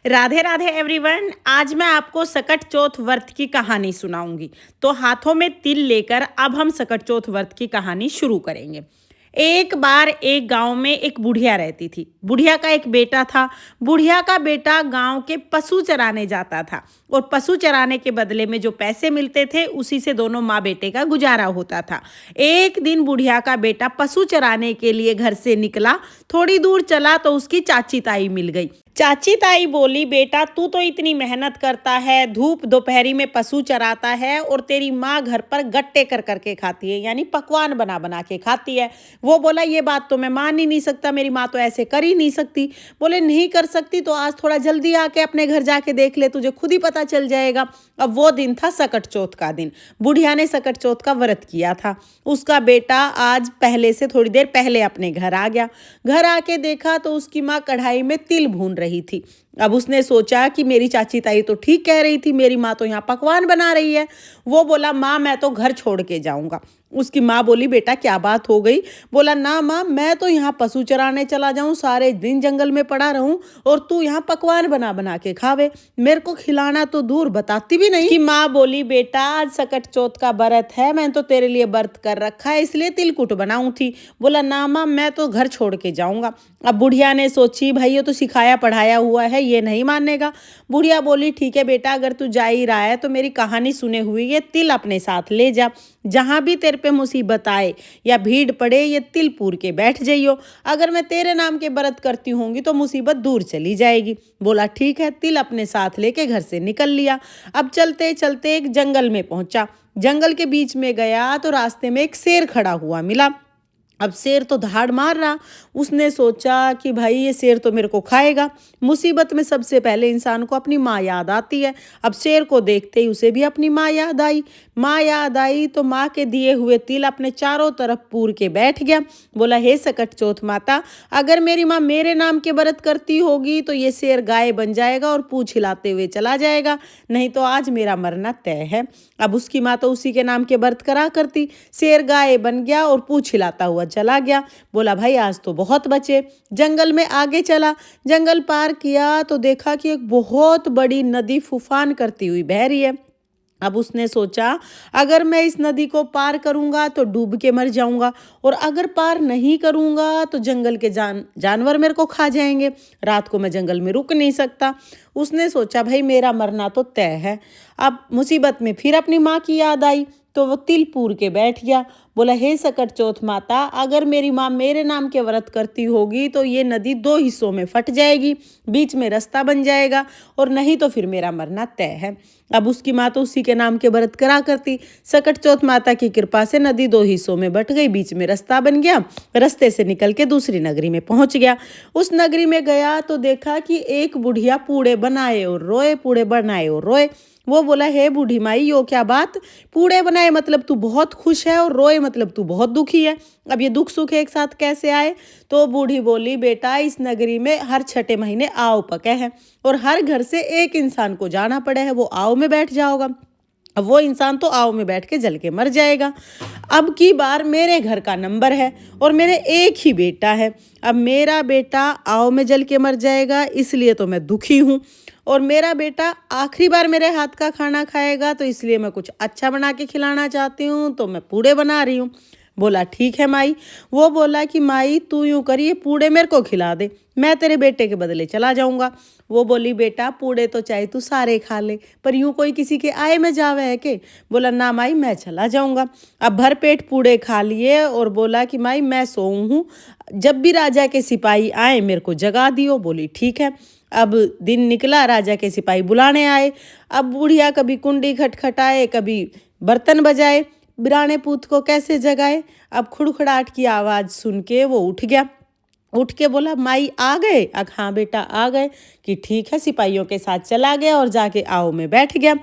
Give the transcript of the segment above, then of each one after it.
Radhe Radhe everyone. आज मैं आपको सकट चौथ व्रत की कहानी सुनाऊंगी। तो हाथों में तिल लेकर अब हम सकट चौथ व्रत की कहानी शुरू करेंगे। एक बार एक गांव में एक बुढ़िया रहती थी। बुढ़िया का एक बेटा था। बुढ़िया का बेटा गांव के पशु चराने जाता था और पशु चराने के बदले में जो पैसे मिलते थे उसी से दोनों माँ बेटे का गुजारा होता था। एक दिन बुढ़िया का बेटा पशु चराने के लिए घर से निकला। थोड़ी दूर चला तो उसकी चाची ताई मिल गई। चाची ताई बोली, बेटा तू तो इतनी मेहनत करता है, धूप दोपहरी में पशु चराता है और तेरी माँ घर पर गट्टे कर करके खाती है, यानी पकवान बना बना के खाती है। वो बोला, ये बात तो मैं मान ही नहीं सकता, मेरी माँ तो ऐसे कर ही नहीं सकती। बोले, नहीं कर सकती तो आज थोड़ा जल्दी आके अपने घर जाके देख ले, तुझे खुद ही पता चल जाएगा। अब वो दिन था सकट चौथ का दिन। बुढ़िया ने सकट चौथ का व्रत किया था। उसका बेटा आज पहले से थोड़ी देर पहले अपने घर आ गया। घर आके देखा तो उसकी माँ कढ़ाई में तिल भून रही थी। अब उसने सोचा कि मेरी चाची ताई तो ठीक कह रही थी, मेरी माँ तो यहाँ पकवान बना रही है। वो बोला, माँ मैं तो घर छोड़ के जाऊंगा। उसकी माँ बोली, बेटा क्या बात हो गई? बोला, ना माँ, मैं तो यहाँ पशु चराने चला जाऊं, सारे दिन जंगल में पड़ा रहूं और तू यहाँ पकवान बना बना के खावे, मेरे को खिलाना तो दूर बताती भी नहीं। कि माँ बोली, बेटा आज सकट चौथ का व्रत है, मैंने तो तेरे लिए व्रत कर रखा है, इसलिए तिलकुट बनाऊं थी। बोला, ना माँ मैं तो घर छोड़ के जाऊंगा। अब बुढ़िया ने सोची, भाई ये तो सिखाया पढ़ाया हुआ है, ये नहीं मानेगा। बुढ़िया बोली, ठीक है बेटा, अगर तू जा ही रहा है तो मेरी कहानी सुने हुई ये तिल अपने साथ ले जा। जहां भी तेरे पे मुसीबत आए या भीड़ पड़े, ये तिल पूर के बैठ जाइयो। अगर मैं तेरे नाम के व्रत करती होंगी तो मुसीबत दूर चली जाएगी। बोला, ठीक है। तिल अपने साथ लेके घर से निकल लिया। अब चलते चलते एक जंगल में पहुंचा। जंगल के बीच में गया तो रास्ते में एक शेर खड़ा हुआ मिला। अब शेर तो दहाड़ मार रहा। उसने सोचा कि भाई ये शेर तो मेरे को खाएगा। मुसीबत में सबसे पहले इंसान को अपनी माँ याद आती है। अब शेर को देखते ही उसे भी अपनी माँ याद आई। माँ याद आई तो माँ के दिए हुए तिल अपने चारों तरफ पूर के बैठ गया। बोला, हे सकट चौथ माता, अगर मेरी माँ मेरे नाम के व्रत करती होगी तो ये शेर गाय बन जाएगा और पूंछ हिलाते हुए चला जाएगा, नहीं तो आज मेरा मरना तय है। अब उसकी माँ तो उसी के नाम के व्रत करा करती। शेर गाय बन गया और पूंछ हिलाता हुआ चला गया। बोला, भाई आज तो बहुत बचे। जंगल में आगे चला। जंगल पार किया तो देखा कि एक बहुत बड़ी नदी फूफान करती हुई बह रही है। अब उसने सोचा, अगर मैं इस नदी को पार करूंगा तो डूब के मर जाऊंगा और अगर पार नहीं करूंगा तो जंगल के जानवर मेरे को खा जाएंगे। रात को मैं जंगल में रुक नहीं सकता। उसने सोचा, भाई मेरा मरना तो तय है। अब मुसीबत में फिर अपनी माँ की याद आई तो वो तिल पूर के बैठ गया। बोला, हे सकट चौथ माता, अगर मेरी माँ मेरे नाम के व्रत करती होगी तो ये नदी दो हिस्सों में फट जाएगी, बीच में रास्ता बन जाएगा और नहीं तो फिर मेरा मरना तय है। अब उसकी माँ तो उसी के नाम के व्रत करा करती। सकट चौथ माता की कृपा से नदी दो हिस्सों में बट गई, बीच में रास्ता बन गया। रास्ते से निकल के दूसरी नगरी में पहुंच गया। उस नगरी में गया तो देखा कि एक बुढ़िया पूड़े बनाए और रोए, पूड़े बनाए और रोए। वो बोला, हे बूढ़ी माई, यो क्या बात? पूड़े बनाए मतलब तू बहुत खुश है और रोए मतलब तू बहुत दुखी है। अब ये दुख सुख एक साथ कैसे आए? तो बूढ़ी बोली, बेटा इस नगरी में हर छठे महीने आव पके हैं और हर घर से एक इंसान को जाना पड़े है, वो आव में बैठ जाओगा। अब वो इंसान तो आव में बैठ के जल के मर जाएगा। अब की बार मेरे घर का नंबर है और मेरे एक ही बेटा है। अब मेरा बेटा आव में जल के मर जाएगा, इसलिए तो मैं दुखी हूँ और मेरा बेटा आखिरी बार मेरे हाथ का खाना खाएगा तो इसलिए मैं कुछ अच्छा बना के खिलाना चाहती हूँ, तो मैं पूड़े बना रही हूँ। बोला, ठीक है माई। वो बोला कि माई तू यूँ कर, ये पूड़े मेरे को खिला दे, मैं तेरे बेटे के बदले चला जाऊंगा। वो बोली, बेटा पूड़े तो चाहे तू सारे खा ले, पर यूं कोई किसी के आए में जावे है के? बोला, ना माई मैं चला जाऊंगा। अब भर पेट पूड़े खा लिए और बोला कि माई मैं सोऊं हूँ, जब भी राजा के सिपाही आए मेरे को जगा दियो। बोली, ठीक है। अब दिन निकला, राजा के सिपाही बुलाने आए। अब बुढ़िया कभी कुंडी खटखटाए, कभी बर्तन बजाए, बिराने पूत को कैसे जगाए। अब खुड़खड़ाहट की आवाज़ सुन के वो उठ गया। उठ के बोला, माई आ गए? हाँ बेटा आ गए। कि ठीक है। सिपाहियों के साथ चला गया और जाके आओ में बैठ गया।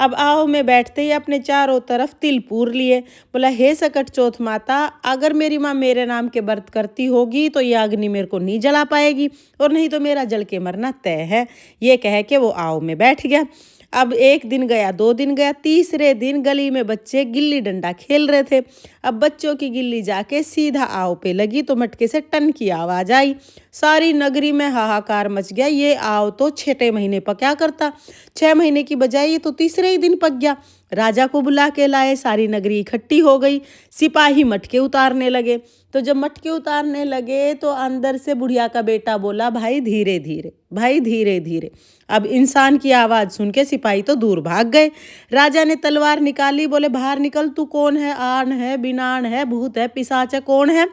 अब आओ में बैठते ही अपने चारों तरफ तिल पूर लिए। बोला, हे सकट चौथ माता, अगर मेरी माँ मेरे नाम के व्रत करती होगी तो ये अग्नि मेरे को नहीं जला पाएगी और नहीं तो मेरा जल के मरना तय है। ये कह के वो आओ में बैठ गया। अब एक दिन गया, 2 दिन गया, तीसरे दिन गली में बच्चे गिल्ली डंडा खेल रहे थे। अब बच्चों की गिल्ली जाके सीधा आव पे लगी तो मटके से टन की आवाज़ आई। सारी नगरी में हाहाकार मच गया। ये आव तो 6 महीने पका करता, 6 महीने की बजाय ये तो तीसरे ही दिन पक गया। राजा को बुला के लाए, सारी नगरी इकट्ठी हो गई। सिपाही मटके उतारने लगे। तो जब मटके उतारने लगे तो अंदर से बुढ़िया का बेटा बोला, भाई धीरे धीरे, भाई धीरे धीरे। अब इंसान की आवाज़ सुन के सिपाही तो दूर भाग गए। राजा ने तलवार निकाली, बोले बाहर निकल, तू कौन है? आन है, बिनान है, भूत है, पिशाच है, कौन है?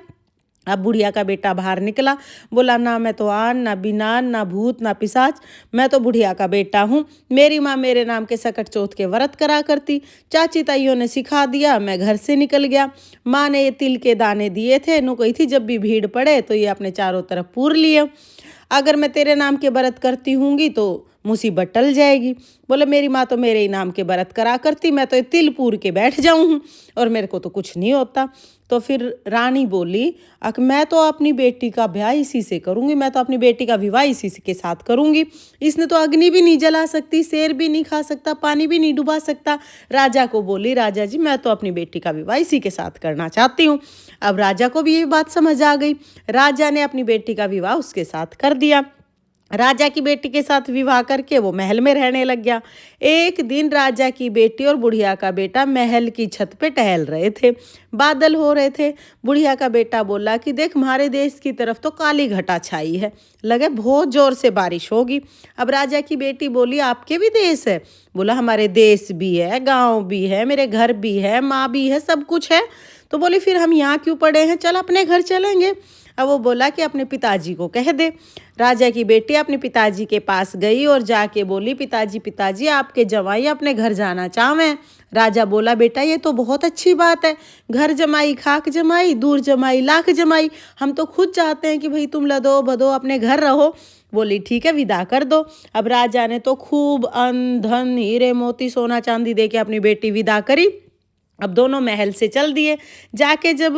अब बुढ़िया का बेटा बाहर निकला, बोला ना मैं तो आन, ना बिनान, ना भूत, ना पिशाच, मैं तो बुढ़िया का बेटा हूँ। मेरी माँ मेरे नाम के सकट चौथ के व्रत करा करती, चाची ताइयों ने सिखा दिया, मैं घर से निकल गया। माँ ने ये तिल के दाने दिए थे, नु कही थी जब भी भीड़ पड़े तो ये अपने चारों तरफ पूर लिए। अगर मैं तेरे नाम के व्रत करती हूँगी तो मुसीबत टल जाएगी। बोले मेरी माँ तो मेरे ही नाम के व्रत करा करती, मैं तो तिल पूर के बैठ जाऊँ हूँ और मेरे को तो कुछ नहीं होता। तो फिर रानी बोली, मैं तो अपनी बेटी का ब्याह इसी से करूँगी, मैं तो अपनी बेटी का विवाह इसी के साथ करूँगी। इसने तो अग्नि भी नहीं जला सकती, शेर भी नहीं खा सकता, पानी भी नहीं डुबा सकता। राजा को बोली, राजा जी मैं तो अपनी बेटी का विवाह इसी के साथ करना चाहती हूँ। अब राजा को भी ये बात समझ आ गई। राजा ने अपनी बेटी का विवाह उसके साथ कर दिया। राजा की बेटी के साथ विवाह करके वो महल में रहने लग गया। एक दिन राजा की बेटी और बुढ़िया का बेटा महल की छत पे टहल रहे थे। बादल हो रहे थे। बुढ़िया का बेटा बोला कि देख हमारे देश की तरफ तो काली घटा छाई है, लगे बहुत जोर से बारिश होगी। अब राजा की बेटी बोली, आपके भी देश है? बोला हमारे देश भी है, गाँव भी है, मेरे घर भी है, माँ भी है, सब कुछ है। तो बोली फिर हम यहाँ क्यों पड़े हैं, चल अपने घर चलेंगे। अब वो बोला कि अपने पिताजी को कह दे। राजा की बेटी अपने पिताजी के पास गई और जाके बोली, पिताजी पिताजी आपके जवाई अपने घर जाना चाहें। राजा बोला, बेटा ये तो बहुत अच्छी बात है, घर जमाई खाक जमाई, दूर जमाई लाख जमाई, हम तो खुद चाहते हैं कि भाई तुम लदो बदो अपने घर रहो। बोली ठीक है विदा कर दो। अब राजा ने तो खूब अन्न धन हीरे मोती सोना चांदी दे के अपनी बेटी विदा करी। अब दोनों महल से चल दिए। जाके जब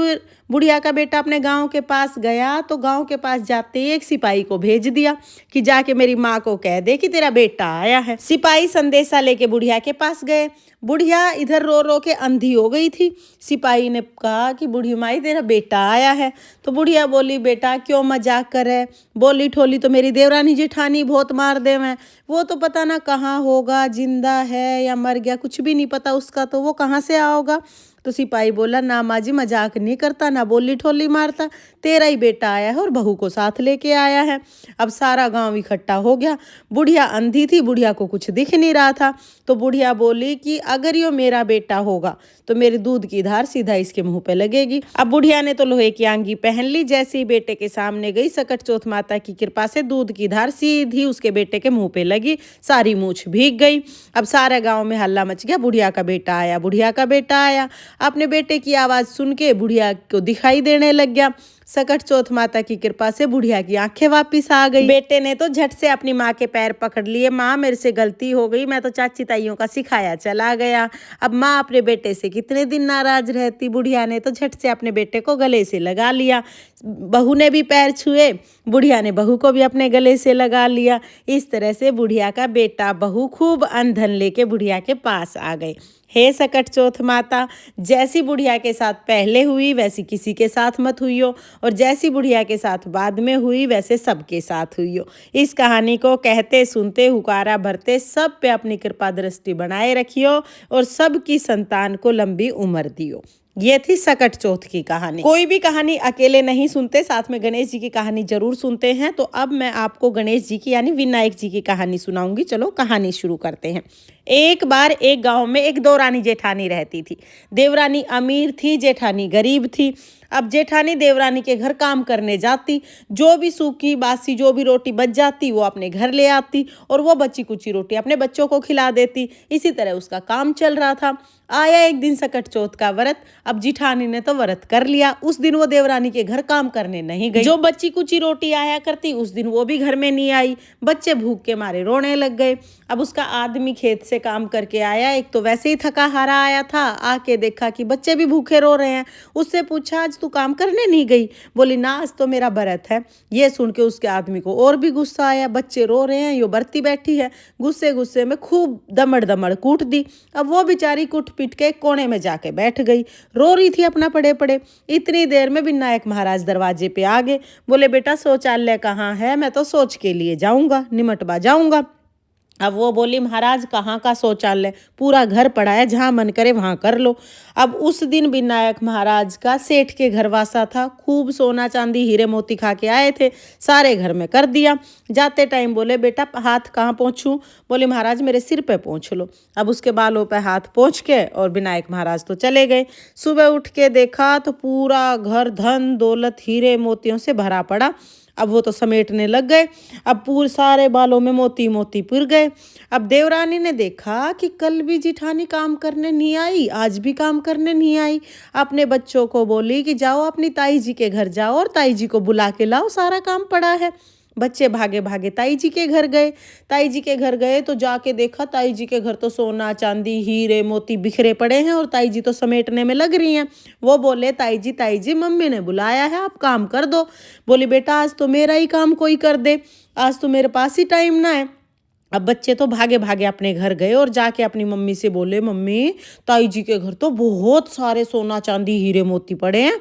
बुढ़िया का बेटा अपने गांव के पास गया तो गांव के पास जाते ही एक सिपाही को भेज दिया कि जाके मेरी माँ को कह दे कि तेरा बेटा आया है। सिपाही संदेशा लेके बुढ़िया के पास गए। बुढ़िया इधर रो रो के अंधी हो गई थी। सिपाही ने कहा कि बूढ़ी माई तेरा बेटा आया है। तो बुढ़िया बोली, बेटा क्यों मजाक करे, बोली ठोली तो मेरी देवरानी जेठानी बहुत मार दे मैं, वो तो पता ना कहाँ होगा, जिंदा है या मर गया, कुछ भी नहीं पता उसका, तो वो कहाँ से आओगा। तो सिपाही बोला, ना माँ जी मजाक नहीं करता, ना बोली ठोली मारता, तेरा ही बेटा आया है और बहू को साथ लेके आया है। अब सारा गांव इकट्ठा हो गया। बुढ़िया अंधी थी, बुढ़िया को कुछ दिख नहीं रहा था। तो बुढ़िया बोली कि अगर ये मेरा बेटा होगा तो मेरे दूध की धार सीधा इसके मुंह पे लगेगी। अब बुढ़िया ने तो लोहे की आंगी पहन ली। जैसे ही बेटे के सामने गई, सकट चौथ माता की कृपा से दूध की धार सीधी उसके बेटे के मुंह पे लगी, सारी मूछ भीग गई। अब सारे गांव में हल्ला मच गया, बुढ़िया का बेटा आया, बुढ़िया का बेटा आया। अपने बेटे की आवाज़ सुन के बुढ़िया को दिखाई देने लग गया। सकट चौथ माता की कृपा से बुढ़िया की आंखें वापिस आ गई। बेटे ने तो झट से अपनी माँ के पैर पकड़ लिए, माँ मेरे से गलती हो गई, मैं तो चाची ताइयों का सिखाया चला गया। अब माँ अपने बेटे से कितने दिन नाराज रहती। बुढ़िया ने तो झट से अपने बेटे को गले से लगा लिया। बहू ने भी पैर छुए, बुढ़िया ने बहू को भी अपने गले से लगा लिया। इस तरह से बुढ़िया का बेटा बहू खूब अन्न धन लेके बुढ़िया के पास आ गए। हे सकट चौथ माता, जैसी बुढ़िया के साथ पहले हुई वैसी किसी के साथ मत हुई हो, और जैसी बुढ़िया के साथ बाद में हुई वैसे सबके साथ हुई हो। इस कहानी को कहते सुनते हुकारा भरते सब पे अपनी कृपा दृष्टि बनाए रखियो और सबकी संतान को लंबी उम्र दियो। ये थी सकट चौथ की कहानी। कोई भी कहानी अकेले नहीं सुनते, साथ में गणेश जी की कहानी जरूर सुनते हैं। तो अब मैं आपको गणेश जी की यानी विनायक जी की कहानी सुनाऊंगी। चलो कहानी शुरू करते हैं। एक बार एक गांव में एक देवरानी जेठानी रहती थी। देवरानी अमीर थी, जेठानी गरीब थी। अब जेठानी देवरानी के घर काम करने जाती, जो भी सूखी बासी जो भी रोटी बच जाती वो अपने घर ले आती और वो बची कुची रोटी अपने बच्चों को खिला देती। इसी तरह उसका काम चल रहा था। आया एक दिन सकट चौथ का व्रत। अब जेठानी ने तो व्रत कर लिया। उस दिन वो देवरानी के घर काम करने नहीं गई। जो बची कुची रोटी आया करती उस दिन वो भी घर में नहीं आई। बच्चे भूख के मारे रोने लग गए। अब उसका आदमी खेत से काम करके आया, एक तो वैसे ही थका हारा आया था, आके देखा कि बच्चे भी भूखे रो रहे हैं। उससे पूछा, आज तू काम करने नहीं गई? बोली ना आज तो मेरा व्रत है। ये सुन के उसके आदमी को और भी गुस्सा आया, बच्चे रो रहे हैं, यो बरती बैठी है, गुस्से गुस्से में खूब दमड़ दमड़ कूट दी। अब वो बेचारी कुट पीट के कोने में जाके बैठ गई, रो रही थी अपना पड़े पड़े। इतनी देर में विनायक महाराज दरवाजे पे आ गए। बोले बेटा शौचालय कहाँ है? मैं तो शौच के लिए जाऊंगा, निमटवा जाऊंगा। अब वो बोली महाराज कहाँ का शौचालय, पूरा घर पड़ा है, जहाँ मन करे वहाँ कर लो। अब उस दिन विनायक महाराज का सेठ के घर वासा था, खूब सोना चांदी हीरे मोती खा के आए थे, सारे घर में कर दिया। जाते टाइम बोले बेटा हाथ कहाँ पोंछूं? बोले महाराज मेरे सिर पे पोंछ लो। अब उसके बालों पे हाथ पोंछ के और विनायक महाराज तो चले गए। सुबह उठ के देखा तो पूरा घर धन दौलत हीरे मोतियों से भरा पड़ा। अब वो तो समेटने लग गए, अब पूरे सारे बालों में मोती मोती पुर गए। अब देवरानी ने देखा कि कल भी जिठानी काम करने नहीं आई, आज भी काम करने नहीं आई। अपने बच्चों को बोली कि जाओ अपनी ताई जी के घर जाओ और ताई जी को बुला के लाओ, सारा काम पड़ा है। बच्चे भागे भागे ताई जी के घर गए। ताई जी के घर गए तो जाके देखा ताई जी के घर तो सोना चांदी हीरे मोती बिखरे पड़े हैं और ताई जी तो समेटने में लग रही हैं। वो बोले ताई जी मम्मी ने बुलाया है, आप काम कर दो। बोली बेटा आज तो मेरा ही काम कोई कर दे, आज तो मेरे पास ही टाइम ना है। अब बच्चे तो भागे भागे अपने घर गए और जाके अपनी मम्मी से बोले मम्मी ताई जी के घर तो बहुत सारे सोना चांदी हीरे मोती पड़े हैं।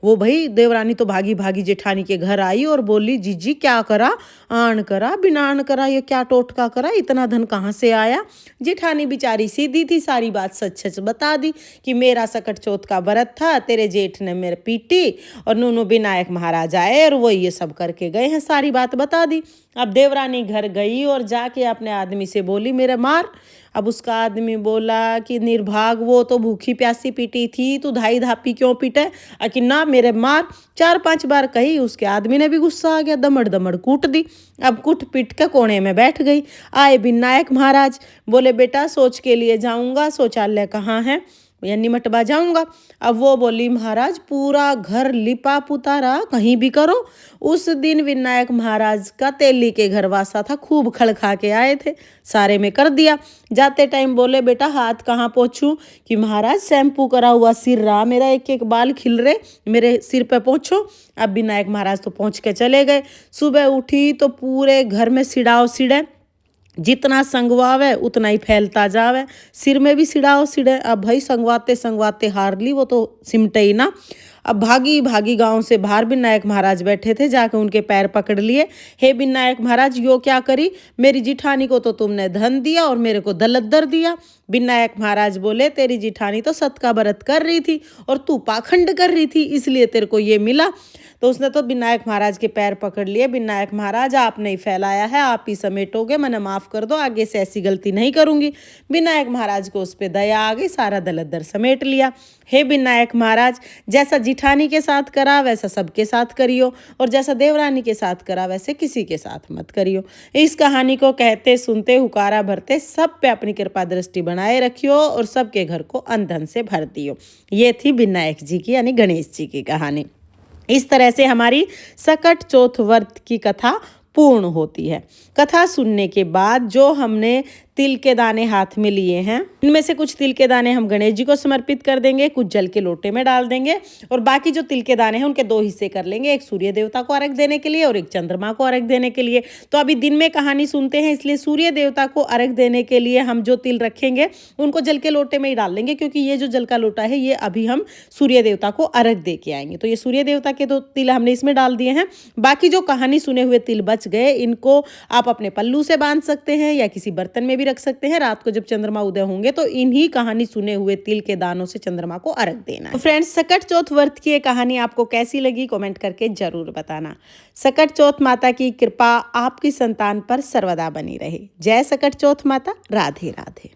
वो भाई देवरानी तो भागी भागी जेठानी के घर आई और बोली जीजी क्या करा, आन करा बिनान करा, ये क्या टोटका करा, इतना धन कहाँ से आया? जेठानी बेचारी सीधी थी, सारी बात सच सच बता दी कि मेरा सकट चौथ का व्रत था, तेरे जेठ ने मेरे पीटी और नूनू विनायक महाराज आए और वो ये सब करके गए हैं, सारी बात बता दी। अब देवरानी घर गई और जाके अपने आदमी से बोली मेरे मार। अब उसका आदमी बोला कि निर्भाग वो तो भूखी प्यासी पीटी थी, तू धाई धापी क्यों पीटे? कि ना मेरे मार। 4-5 बार कही, उसके आदमी ने भी गुस्सा आ गया, दमड़ दमड़ कूट दी। अब कुट पीट के कोने में बैठ गई। आए विनायक महाराज, बोले बेटा सोच के लिए जाऊंगा, शौचालय कहाँ है या निमटवा जाऊंगा। अब वो बोली महाराज पूरा घर लिपा पुतारा, कहीं भी करो। उस दिन विनायक महाराज का तेली के घर वासा था, खूब खड़ खा के आए थे, सारे में कर दिया। जाते टाइम बोले बेटा हाथ कहाँ पोंछूं? कि महाराज शैम्पू करा हुआ सिर रहा मेरा, एक एक बाल खिल रहे, मेरे सिर पे पोंछो। अब विनायक महाराज तो पहुँच के चले गए। सुबह उठी तो पूरे घर में सिड़ाव सिड़े, जितना संगवावे उतना ही फैलता जावे, सिर में भी सिड़ाओ सिड़े। अब भाई संगवाते संगवाते हार ली, वो तो सिमटे ही ना। अब भागी भागी गांव से बाहर विनायक महाराज बैठे थे, जाके उनके पैर पकड़ लिए। हे विनायक महाराज यो क्या करी? मेरी जिठानी को तो तुमने धन दिया और मेरे को दलद्दर दिया। विनायक महाराज बोले तेरी जिठानी तो सत का व्रत कर रही थी और तू पाखंड कर रही थी, इसलिए तेरे को ये मिला। तो उसने तो विनायक महाराज के पैर पकड़ लिए। विनायक महाराज आपने ही फैलाया है, आप ही समेटोगे, मैंने माफ कर दो, आगे से ऐसी गलती नहीं करूंगी। विनायक महाराज को उस पर दया आ गई, सारा दलद्दर समेट लिया। हे विनायक महाराज जैसा जिठानी के साथ करा वैसा सबके साथ करियो, और जैसा देवरानी के साथ करा वैसे किसी के साथ मत करियो। इस कहानी को कहते सुनते हुकारा भरते सब पे अपनी कृपा दृष्टि बनाए रखियो और सबके घर को अन्न धन से भर दियो। ये थी विनायक जी की यानी गणेश जी की कहानी। इस तरह से हमारी सकट चौथ व्रत की कथा पूर्ण होती है। कथा सुनने के बाद जो हमने तिल के दाने हाथ में लिए हैं, इनमें से कुछ तिल के दाने हम गणेश जी को समर्पित कर देंगे, कुछ जल के लोटे में डाल देंगे, और बाकी जो तिल के दाने हैं उनके 2 हिस्से कर लेंगे, एक सूर्य देवता को अर्घ देने के लिए और एक चंद्रमा को अर्घ देने के लिए। तो अभी दिन में कहानी सुनते हैं, इसलिए सूर्य देवता को अर्घ देने के लिए हम जो तिल रखेंगे उनको जल के लोटे में ही डाल लेंगे, क्योंकि ये जो जल का लोटा है ये अभी हम सूर्य देवता को अर्घ दे के आएंगे। तो ये सूर्य देवता के 2 तिल हमने इसमें डाल दिए हैं। बाकी जो कहानी सुने हुए तिल बच गए, इनको आप अपने पल्लू से बांध सकते हैं या किसी बर्तन में भी रख सकते हैं। रात को जब चंद्रमा उदय होंगे तो इन्हीं कहानी सुने हुए तिल के दानों से चंद्रमा को अर्घ देना है। तो फ्रेंड्स, सकट चौथ व्रत की ये कहानी आपको कैसी लगी कमेंट करके जरूर बताना। सकट चौथ माता की कृपा आपकी संतान पर सर्वदा बनी रहे। जय सकट चौथ माता। राधे राधे।